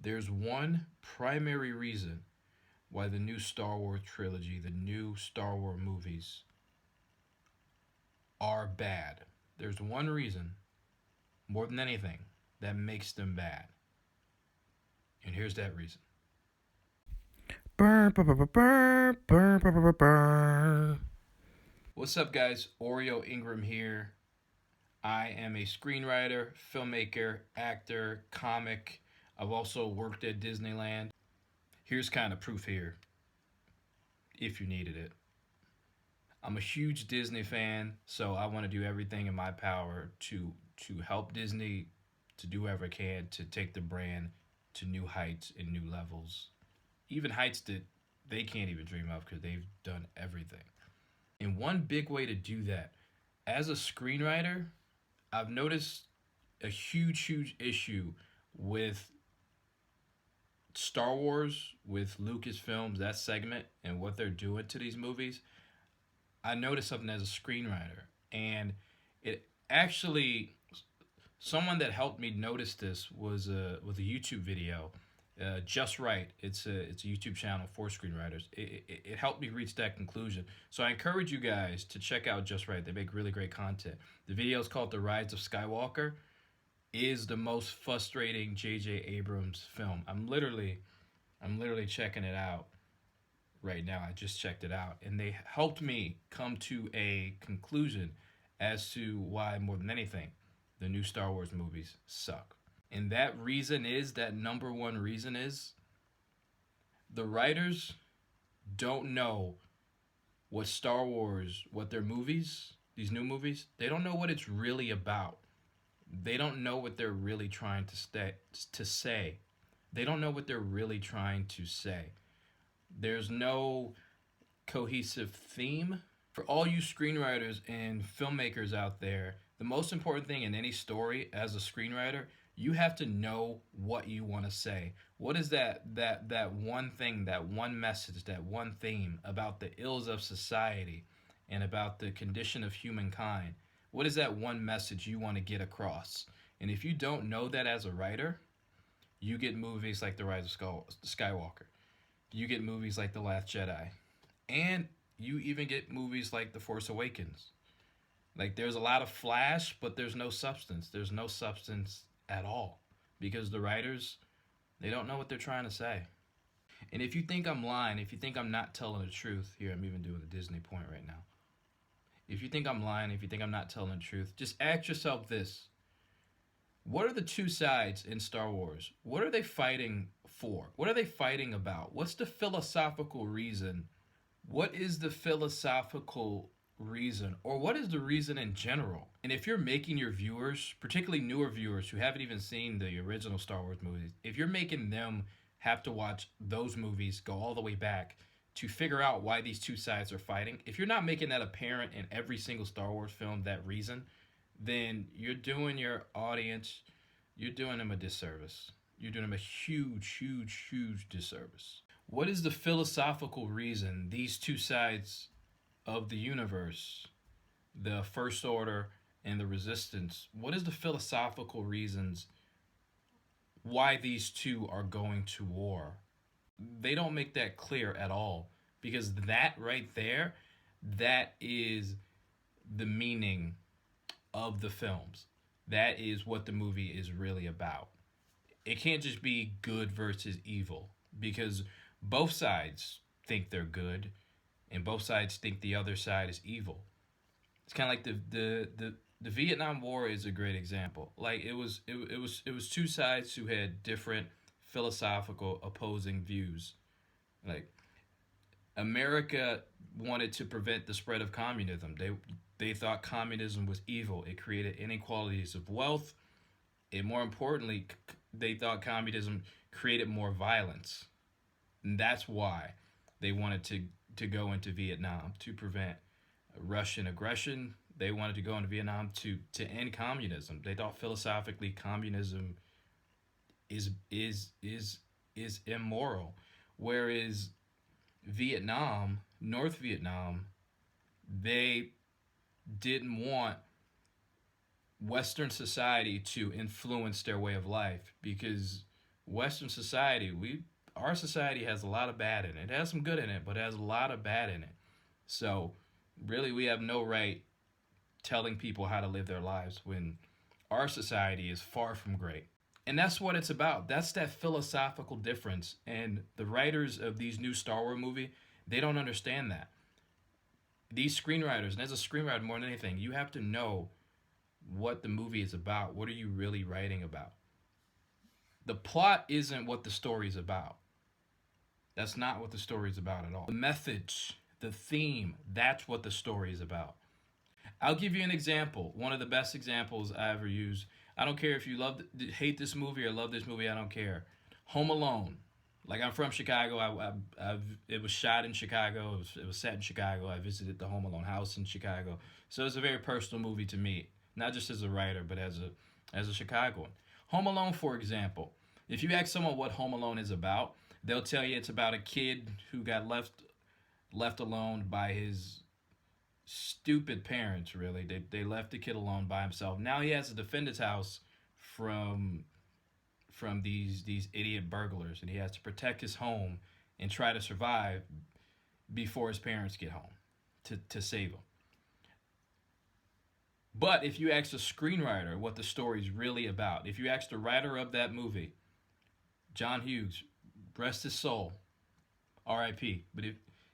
There's one primary reason why the new Star Wars trilogy, the new Star Wars movies, are bad. There's one reason, more than anything, that makes them bad. And here's that reason. What's up, guys? Oreo Ingram here. I am a screenwriter, filmmaker, actor, comic. I've also worked at Disneyland. Here's kind of proof here, if you needed it. I'm a huge Disney fan, so I want to do everything in my power to help Disney, to do whatever I can to take the brand to new heights and new levels, even heights that they can't even dream of because they've done everything. And one big way to do that, as a screenwriter, I've noticed a huge issue with Star Wars, with LucasFilms, that segment, and what they're doing to these movies. I noticed something as a screenwriter, and it actually, someone that helped me notice this was a YouTube video, Just Right. It's a YouTube channel for screenwriters. It helped me reach that conclusion. So I encourage you guys to check out Just Right. They make really great content. The video is called The Rise of Skywalker. Is the most frustrating J.J. Abrams film. I'm literally checking it out right now. I just checked it out, and they helped me come to a conclusion as to why, more than anything, the new Star Wars movies suck. And that reason is, that number one reason is, the writers don't know what Star Wars, what their movies, these new movies, they don't know what it's really about. They don't know what they're really trying to say. They don't know what they're really trying to say. There's no cohesive theme. For all you screenwriters and filmmakers out there, the most important thing in any story as a screenwriter, you have to know what you want to say. What is that one thing, that one message, that one theme about the ills of society and about the condition of humankind? What is that one message you want to get across? And if you don't know that as a writer, you get movies like The Rise of Skywalker. You get movies like The Last Jedi. And you even get movies like The Force Awakens. Like, there's a lot of flash, but there's no substance. There's no substance at all. Because the writers, they don't know what they're trying to say. And if you think I'm lying, if you think I'm not telling the truth, here, I'm even doing the Disney point right now. If you think I'm lying, if you think I'm not telling the truth, just ask yourself this. What are the two sides in Star Wars? What are they fighting for? What are they fighting about? What's the philosophical reason? What is the philosophical reason? Or what is the reason in general? And if you're making your viewers, particularly newer viewers who haven't even seen the original Star Wars movies, if you're making them have to watch those movies, go all the way back, to figure out why these two sides are fighting, if you're not making that apparent in every single Star Wars film, that reason, then you're doing your audience, you're doing them a disservice. You're doing them a huge disservice. What is the philosophical reason these two sides of the universe, the First Order and the Resistance, what is the philosophical reasons why these two are going to war? They don't make that clear at all, because that right there, that is the meaning of the films. That is what the movie is really about. It can't just be good versus evil, because both sides think they're good and both sides think the other side is evil. It's kind of like the Vietnam War is a great example. Like, it was two sides who had different philosophical opposing views. Like, America wanted to prevent the spread of communism. They thought communism was evil. It created inequalities of wealth. And more importantly, they thought communism created more violence. And that's why they wanted to go into Vietnam, to prevent Russian aggression. They wanted to go into Vietnam to end communism. They thought philosophically communism is immoral. Whereas Vietnam, North Vietnam, they didn't want Western society to influence their way of life, because Western society, our society has a lot of bad in it. It has some good in it, but it has a lot of bad in it. So really, we have no right telling people how to live their lives when our society is far from great. And that's what it's about. That's that philosophical difference. And the writers of these new Star Wars movie, they don't understand that. These screenwriters, and as a screenwriter more than anything, you have to know what the movie is about. What are you really writing about? The plot isn't what the story is about. That's not what the story is about at all. The message, the theme, that's what the story is about. I'll give you an example. One of the best examples I ever used. I don't care if you hate this movie or love this movie. I don't care. Home Alone. Like, I'm from Chicago. It was shot in Chicago. It was set in Chicago. I visited the Home Alone house in Chicago. So it's a very personal movie to me, not just as a writer, but as a Chicagoan. Home Alone, for example. If you ask someone what Home Alone is about, they'll tell you it's about a kid who got left alone by his stupid parents. Really, they left the kid alone by himself. Now he has to defend his house from these idiot burglars, and he has to protect his home and try to survive before his parents get home to save him. But if you ask the screenwriter what the story's really about, if you ask the writer of that movie, John Hughes, rest his soul, R.I.P. But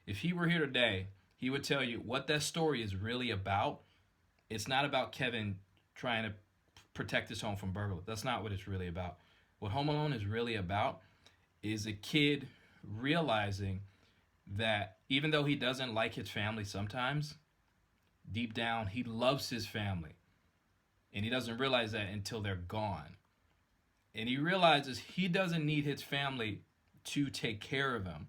if he were here today, he would tell you what that story is really about. It's not about Kevin trying to protect his home from burglars. That's not what it's really about. What Home Alone is really about is a kid realizing that even though he doesn't like his family sometimes, deep down he loves his family. And he doesn't realize that until they're gone. And he realizes he doesn't need his family to take care of him.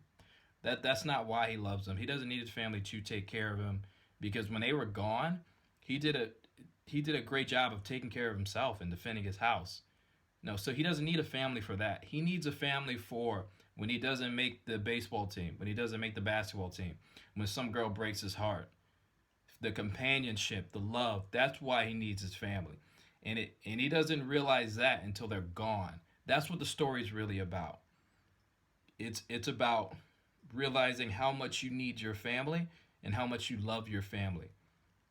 That's not why he loves them. He doesn't need his family to take care of him, because when they were gone, he did a great job of taking care of himself and defending his house. No, so he doesn't need a family for that. He needs a family for when he doesn't make the baseball team, when he doesn't make the basketball team, when some girl breaks his heart. The companionship, the love, that's why he needs his family. And he doesn't realize that until they're gone. That's what the story's really about. It's about realizing how much you need your family and how much you love your family,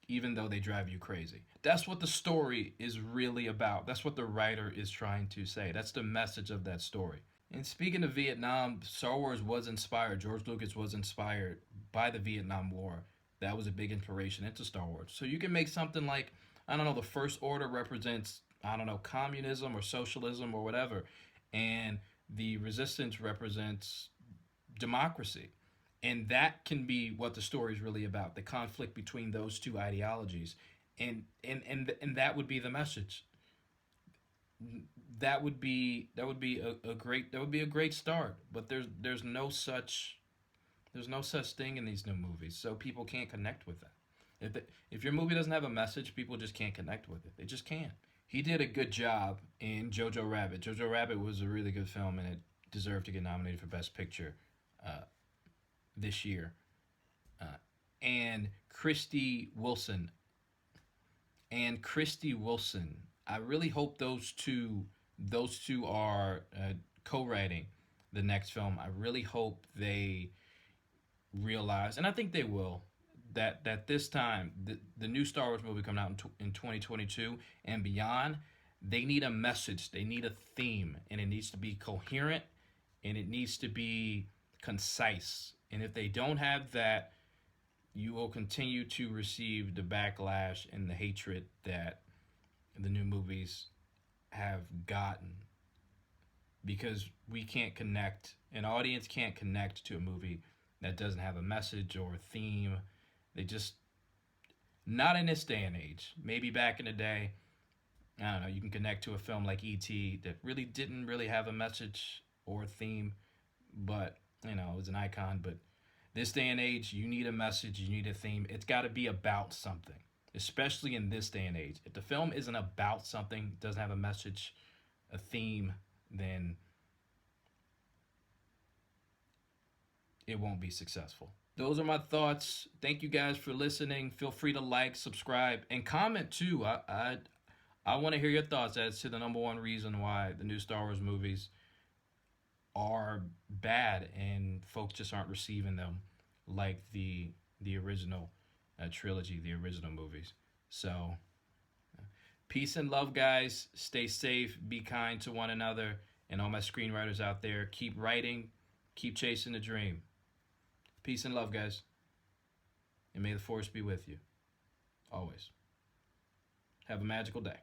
even though they drive you crazy. That's what the story is really about. That's what the writer is trying to say. That's the message of that story. And speaking of Vietnam, Star Wars was inspired. George Lucas was inspired by the Vietnam War. That was a big inspiration into Star Wars. So you can make something like, I don't know, the First Order represents, I don't know, communism or socialism or whatever. And the Resistance represents democracy. And that can be what the story is really about, the conflict between those two ideologies. And that would be the message. That would be a great start. But there's no such thing in these new movies, so people can't connect with that. If your movie doesn't have a message, people just can't connect with it. They just can't. He did a good job in Jojo Rabbit. Jojo Rabbit was a really good film, and it deserved to get nominated for Best Picture this year. And Christy Wilson. I really hope those two are co-writing the next film. I really hope they realize, and I think they will, that this time the new Star Wars movie coming out in 2022 and beyond, they need a message, they need a theme, and it needs to be coherent, and it needs to be concise. And if they don't have that, you will continue to receive the backlash and the hatred that the new movies have gotten, because we can't connect, an audience can't connect to a movie that doesn't have a message or a theme. They just, not in this day and age. Maybe back in the day, I don't know, you can connect to a film like E.T. that really didn't really have a message or a theme, but, you know, it was an icon. But this day and age, you need a message, you need a theme. It's got to be about something, especially in this day and age. If the film isn't about something, doesn't have a message, a theme, then it won't be successful. Those are my thoughts. Thank you guys for listening. Feel free to like, subscribe, and comment too. I want to hear your thoughts as to the number one reason why the new Star Wars movies are bad and folks just aren't receiving them like the original trilogy, the original movies. So peace and love, guys. Stay safe, be kind to one another, and all my screenwriters out there, keep writing, keep chasing the dream. Peace and love, guys, and may the force be with you always. Have a magical day.